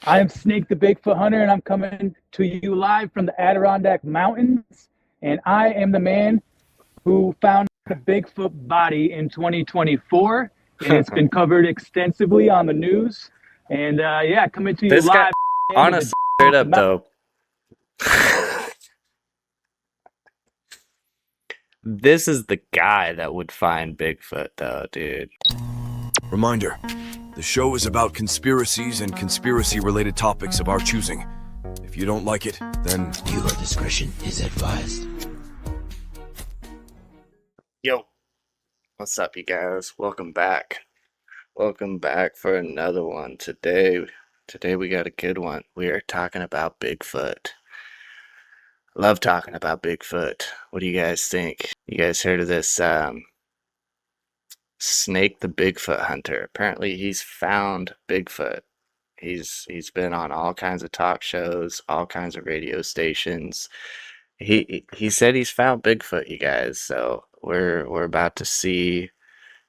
I am Snake the Bigfoot Hunter, and I'm coming to you live from the Adirondack Mountains. And I am the man who found a Bigfoot body in 2024, and it's been covered extensively on the news. And yeah, coming to you This guy, live into the honest, straight up mountain. though. This is the guy that would find Bigfoot, though, dude. Reminder, the show is about conspiracies and conspiracy-related topics of our choosing. If you don't like it, then viewer discretion is advised. Yo, what's up, you guys? Welcome back. Welcome back for another one. Today we got a good one. We are talking about Bigfoot. Love talking about Bigfoot. What do you guys think? You guys heard of this Snake the Bigfoot Hunter? Apparently he's found Bigfoot. He's been on all kinds of talk shows, all kinds of radio stations. He said he's found Bigfoot, you guys. So we're about to see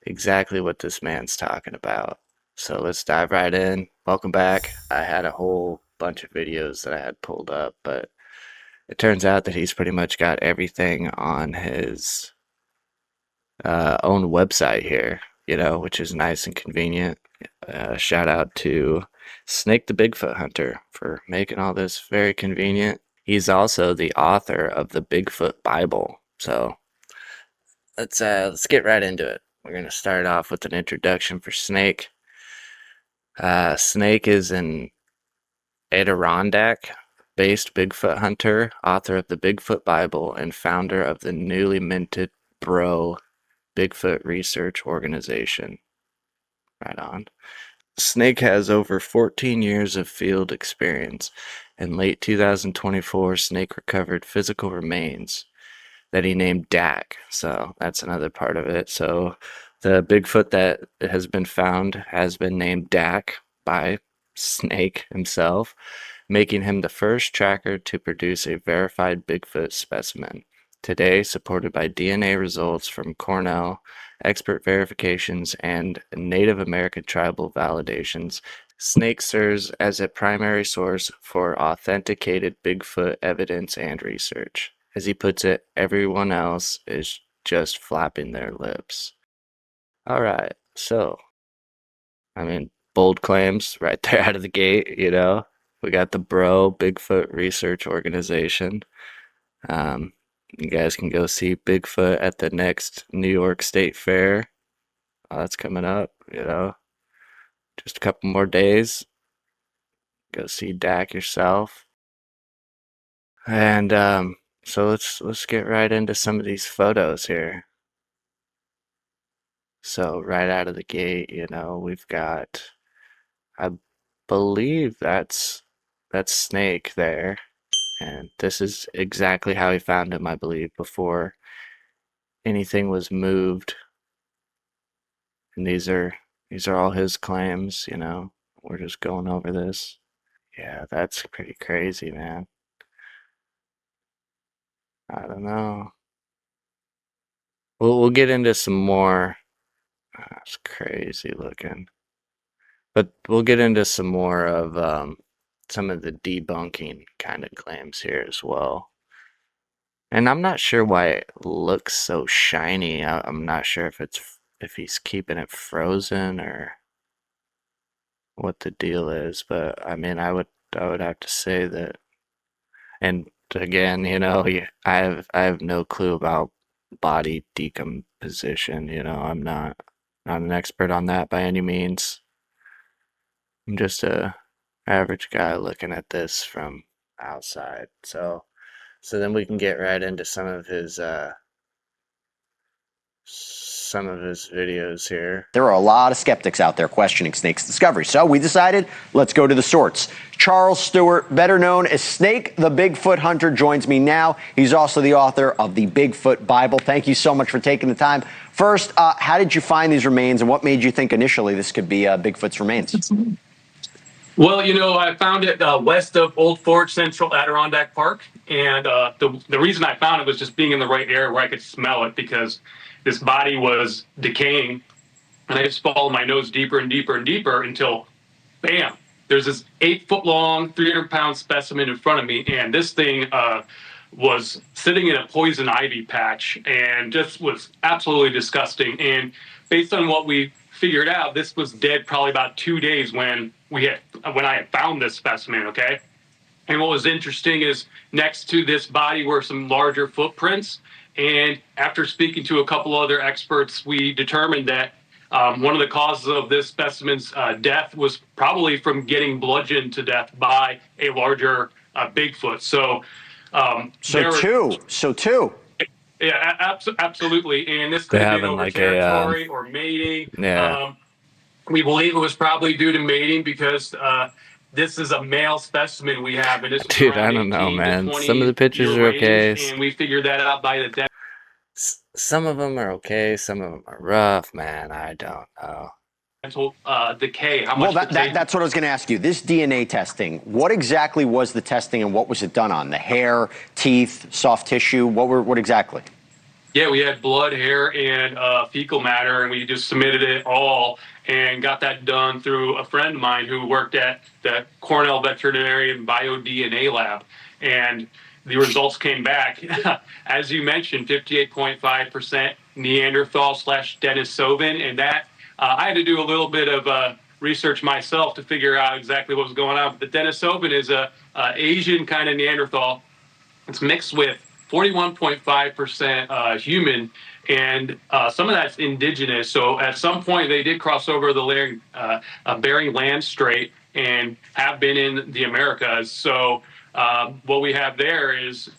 exactly what this man's talking about. So let's dive right in. Welcome back. I had a whole bunch of videos that I had pulled up, but it turns out that he's pretty much got everything on his own website here, which is nice and convenient. Shout out to Snake the Bigfoot Hunter for making all this very convenient. He's also the author of the Bigfoot Bible. So let's get right into it. We're going to start off with an introduction for Snake. Snake is an Adirondack-based Bigfoot hunter, author of the Bigfoot Bible, and founder of the newly minted Bigfoot Research Organization. Right on. Snake has over 14 years of field experience. In late 2024, Snake recovered physical remains that he named Dack. So that's another part of it. So the Bigfoot that has been found has been named Dack by Snake himself, making him the first tracker to produce a verified Bigfoot specimen. Today, supported by DNA results from Cornell, expert verifications, and Native American tribal validations, Snake serves as a primary source for authenticated Bigfoot evidence and research. As he puts it, everyone else is just flapping their lips. Alright, so, bold claims right there out of the gate, We got the Bigfoot Research Organization. You guys can go see Bigfoot at the next New York State Fair. Oh, that's coming up, Just a couple more days. Go see Dack yourself. And so let's get right into some of these photos here. So right out of the gate, we've got, I believe that's Snake there. And this is exactly how he found him, I believe, before anything was moved. And these are all his claims, We're just going over this. Yeah, that's pretty crazy, man. I don't know. We'll get into some more. That's crazy looking. But we'll get into some more of some of the debunking kind of claims here as well. And I'm not sure why it looks so shiny. I'm not sure if he's keeping it frozen or what the deal is, but I would have to say that. And again, I have no clue about body decomposition. I'm not an expert on that by any means. I'm just a average guy looking at this from outside. So then we can get right into some of his videos here. There are a lot of skeptics out there questioning Snake's discovery, so we decided let's go to the source. Charles Stewart, better known as Snake the Bigfoot Hunter, joins me now. He's also the author of the Bigfoot Bible. Thank you so much for taking the time. First, how did you find these remains, and what made you think initially this could be Bigfoot's remains? Well, I found it west of Old Fort Central Adirondack Park, and the reason I found it was just being in the right area where I could smell it, because this body was decaying, and I just followed my nose deeper and deeper and deeper until, bam, there's this 8-foot long, 300-pound specimen in front of me, and this thing was sitting in a poison ivy patch and just was absolutely disgusting. And based on what we figured out, this was dead probably about 2 days when I had found this specimen. Okay. And what was interesting is next to this body were some larger footprints. And after speaking to a couple other experts, we determined that one of the causes of this specimen's death was probably from getting bludgeoned to death by a larger Bigfoot. So two. Yeah, absolutely. And this could They're have been having over like territory or mating. yeah. We believe it was probably due to mating because this is a male specimen we have, and this was Dude, around I don't know, 18 to man. 20 Some of the pictures year are okay. range, and we figured that out by the death. Some of them are okay. Some of them are rough, man. I don't know. Mental decay. How much? Well, that's what I was going to ask you. This DNA testing, what exactly was the testing and what was it done on? The hair, teeth, soft tissue? What exactly? Yeah, we had blood, hair, and fecal matter, and we just submitted it all and got that done through a friend of mine who worked at the Cornell Veterinarian BioDNA lab. And the results came back, as you mentioned, 58.5% Neanderthal / Denisovan. And that, I had to do a little bit of research myself to figure out exactly what was going on. But the Denisovan is a Asian kind of Neanderthal. It's mixed with 41.5% human, and some of that's indigenous. So at some point they did cross over the Bering Land Strait and have been in the Americas. So what we have there is,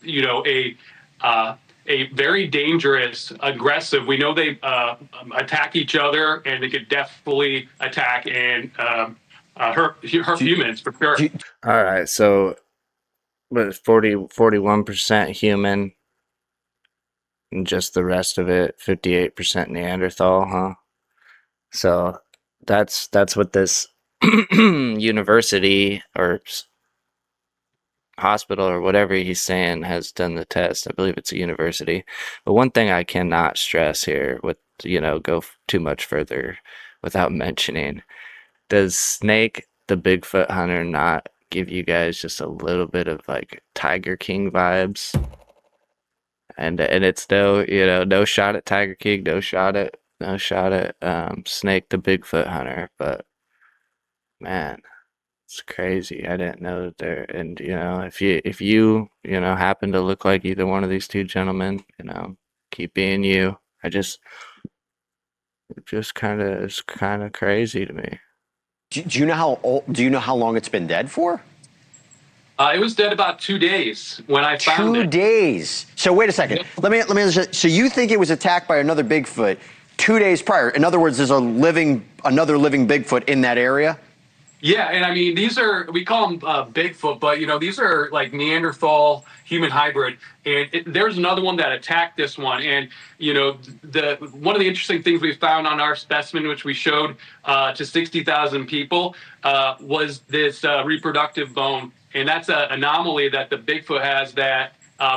a very dangerous, aggressive. We know they attack each other, and they could definitely attack and hurt humans for sure. All right, so but 41% human, and just the rest of it 58% Neanderthal, huh? So that's what this university or hospital or whatever he's saying has done the test. I believe it's a university. But one thing I cannot stress here with, go too much further without mentioning, does Snake the Bigfoot Hunter not give you guys just a little bit of like Tiger King vibes? And it's no shot at Tiger King, no shot at Snake the Bigfoot Hunter, but man, it's crazy. I didn't know that there. And if you happen to look like either one of these two gentlemen, keep being you. It's kind of crazy to me. Do you know how long it's been dead for? It was dead about 2 days when I found it. 2 days. So wait a second. Let me understand. So you think it was attacked by another Bigfoot 2 days prior? In other words, there's another living Bigfoot in that area? Yeah, and I mean, we call them Bigfoot, but these are like Neanderthal human hybrid. And there's another one that attacked this one. And one of the interesting things we found on our specimen, which we showed to 60,000 people, was this reproductive bone. And that's an anomaly that the Bigfoot has that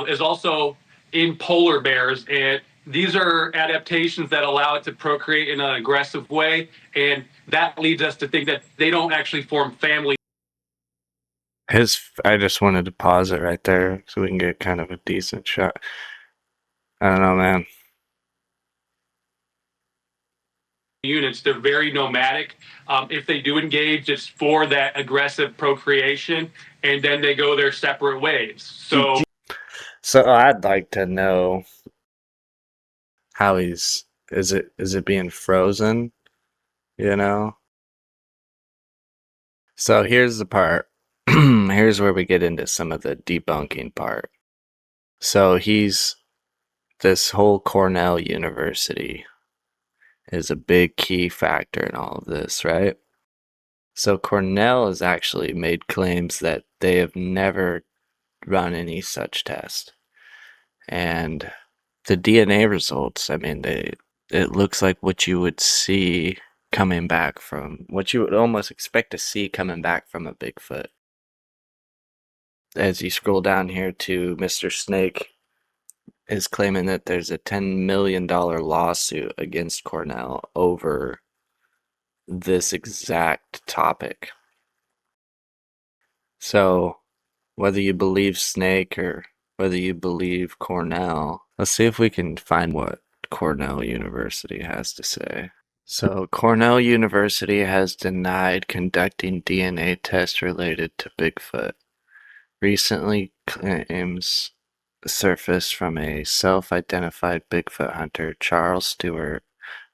is also in polar bears. And these are adaptations that allow it to procreate in an aggressive way. And that leads us to think that they don't actually form families. I just wanted to pause it right there so we can get kind of a decent shot. I don't know, man. Units, they're very nomadic. If they do engage, it's for that aggressive procreation, and then they go their separate ways. So I'd like to know how is it being frozen? So here's the part. Here's where we get into some of the debunking part. So this whole Cornell University is a big key factor in all of this, right? So Cornell has actually made claims that they have never run any such test. And the DNA results, I mean, it looks like what you would see coming back from, what you would almost expect to see coming back from a Bigfoot. As you scroll down here to Mr. Snake is claiming that there's a $10 million lawsuit against Cornell over this exact topic. So, whether you believe Snake or whether you believe Cornell, let's see if we can find what Cornell University has to say. So, Cornell University has denied conducting DNA tests related to Bigfoot. Recently, claims surfaced from a self-identified Bigfoot hunter, Charles Stewart,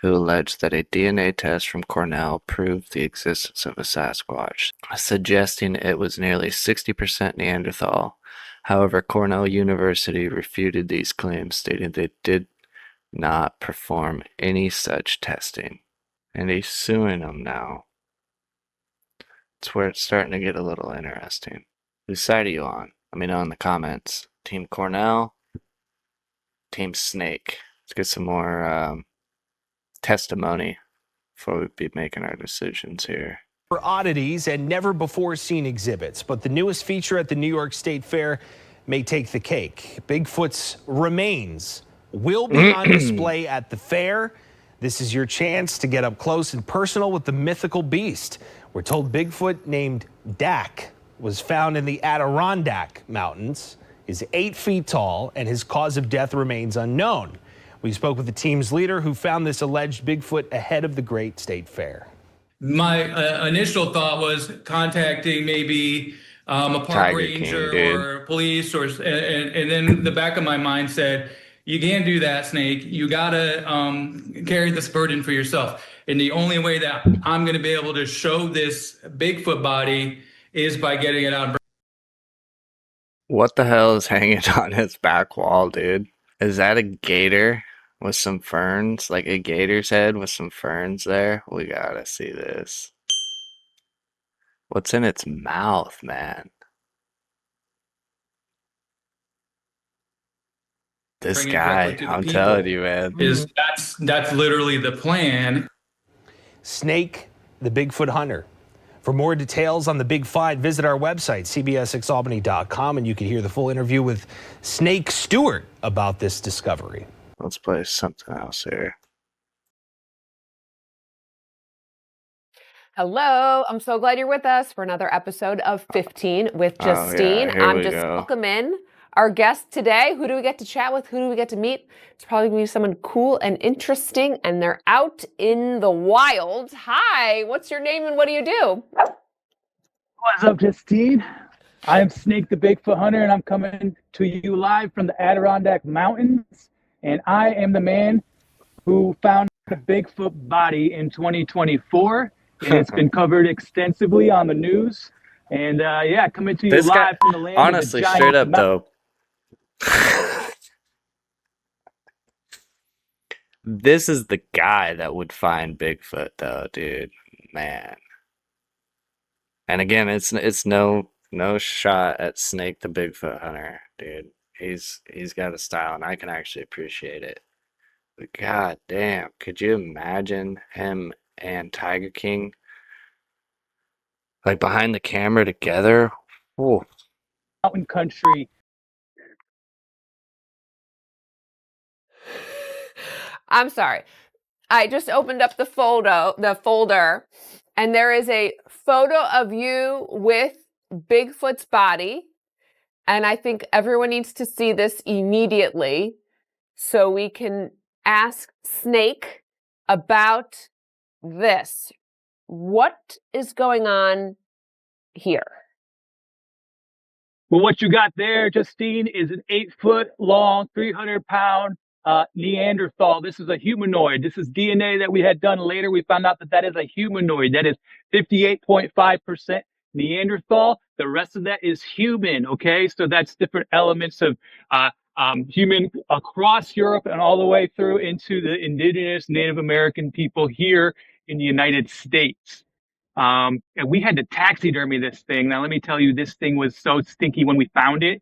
who alleged that a DNA test from Cornell proved the existence of a Sasquatch, suggesting it was nearly 60% Neanderthal. However, Cornell University refuted these claims, stating they did not perform any such testing. And he's suing them now. It's where it's starting to get a little interesting. Whose side are you on? Let me know in the comments. Team Cornell, Team Snake. Let's get some more testimony before we be making our decisions here. For oddities and never before seen exhibits, but the newest feature at the New York State Fair may take the cake. Bigfoot's remains will be on display at the fair. This is your chance to get up close and personal with the mythical beast. We're told Bigfoot named Dack was found in the Adirondack Mountains, is 8 feet tall, and his cause of death remains unknown. We spoke with the team's leader who found this alleged Bigfoot ahead of the Great State Fair. My initial thought was contacting maybe a park Tiger ranger King, or police, and then the back of my mind said, you can't do that, Snake. You gotta carry this burden for yourself. And the only way that I'm gonna be able to show this Bigfoot body is by getting it out. What the hell is hanging on his back wall, dude? Is that a gator with some ferns? Like a gator's head with some ferns there? We gotta see this. What's in its mouth, man? This Bring it guy, directly to the I'm people. telling you, man. That's literally the plan. Snake the Bigfoot Hunter. For more details on the big find, visit our website, cbsxalbany.com, and you can hear the full interview with Snake Stewart about this discovery. Let's play something else here. Hello, I'm so glad you're with us for another episode of 15 with Justine. Here I'm we just go. welcoming our guest today. Who do we get to chat with? Who do we get to meet? It's probably going to be someone cool and interesting, and they're out in the wild. Hi, what's your name and what do you do? What's up, Justine? I am Snake the Bigfoot Hunter, and I'm coming to you live from the Adirondack Mountains. And I am the man who found the Bigfoot body in 2024. And it's been covered extensively on the news. And yeah, coming to you This guy, live from the land honestly, of the straight giant up though, this is the guy that would find Bigfoot though, dude. Man. And again, it's no shot at Snake the Bigfoot Hunter, dude. He's got a style, and I can actually appreciate it. But god damn, could you imagine him and Tiger King like behind the camera together? Ooh. mountain country. I'm sorry. I just opened up the folder, and there is a photo of you with Bigfoot's body. And I think everyone needs to see this immediately so we can ask Snake about this. What is going on here? Well, what you got there, Justine, is an 8-foot-long, 300-pound Neanderthal. This is a humanoid. This is DNA that we had done later. We found out that that is a humanoid. That is 58.5% Neanderthal. The rest of that is human. Okay, so that's different elements of human across Europe and all the way through into the indigenous Native American people here in the United States. And we had to taxidermy this thing. Now, let me tell you, this thing was so stinky when we found it.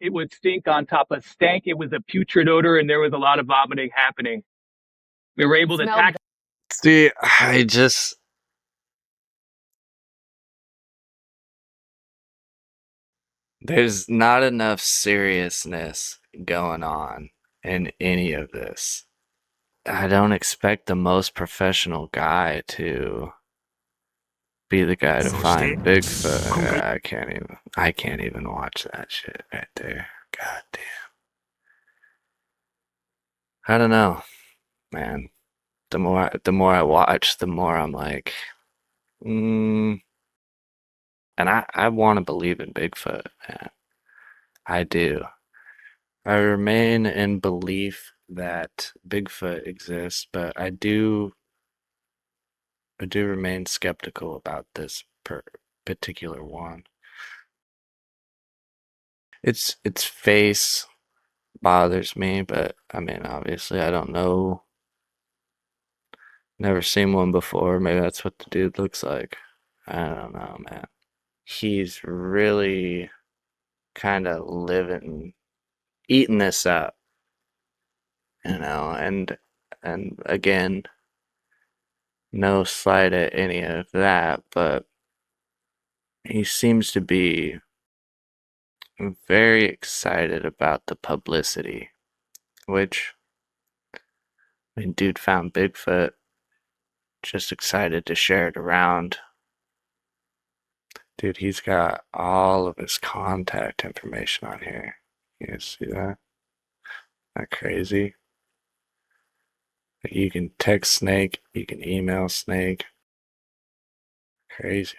It would stink on top of stank. It was a putrid odor, and there was a lot of vomiting happening. We were able to tax. See, there's not enough seriousness going on in any of this. I don't expect the most professional guy to Be the guy to find Bigfoot. I can't even watch that shit right there. God damn. I don't know, man. The more I watch, the more I'm like, and I want to believe in Bigfoot, man. I do. I remain in belief that Bigfoot exists, but I do remain skeptical about this particular one. Its face bothers me, but I mean, obviously, I don't know. Never seen one before. Maybe that's what the dude looks like. I don't know, man. He's really kind of eating this up, and again, no slight at any of that, but he seems to be very excited about the publicity, which, I mean, dude found Bigfoot, just excited to share it around. Dude, he's got all of his contact information on here. You guys see that? Not crazy? You can text Snake, you can email Snake. Crazy,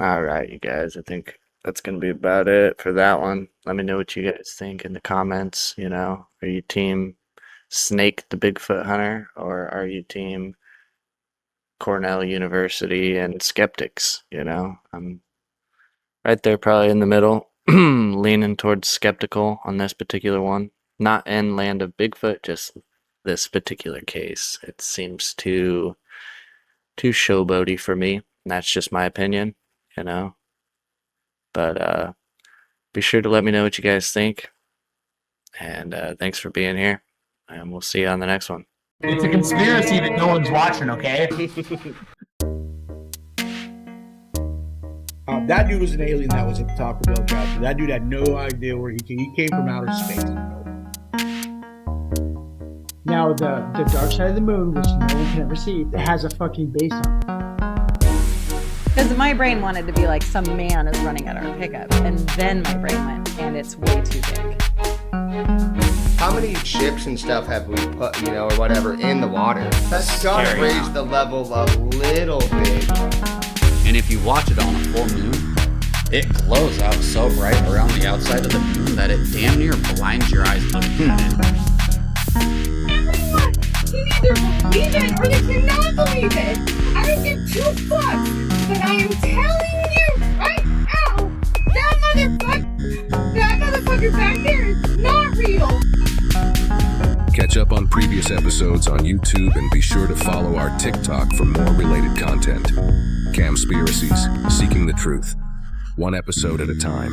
man. Alright, you guys, I think that's going to be about it for that one. Let me know what you guys think in the comments, Are you team Snake the Bigfoot Hunter, or are you team Cornell University and skeptics, I'm right there probably in the middle, leaning towards skeptical on this particular one. Not in land of Bigfoot, just this particular case. It seems too showboaty for me. And that's just my opinion, But be sure to let me know what you guys think. And thanks for being here. And we'll see you on the next one. It's a conspiracy that no one's watching, okay? That dude was an alien that was at the Taco Bell drive. That dude had no idea where he came from outer space. Now, the dark side of the moon, which no one can ever see, it has a fucking base on it. Because my brain wanted to be like some man is running at our pickup, and then my brain went, and it's way too big. How many ships and stuff have we put, or whatever, in the water? That's gotta raise the level a little bit. And if you watch it on a full moon, it glows out so bright around the outside of the moon that it damn near blinds your eyes looking at it. You either believe it or you cannot believe it. I don't give two fucks, but I am telling you right now, that motherfucker back there is not real. Catch up on previous episodes on YouTube and be sure to follow our TikTok for more related content. Camspiracies, seeking the truth, one episode at a time.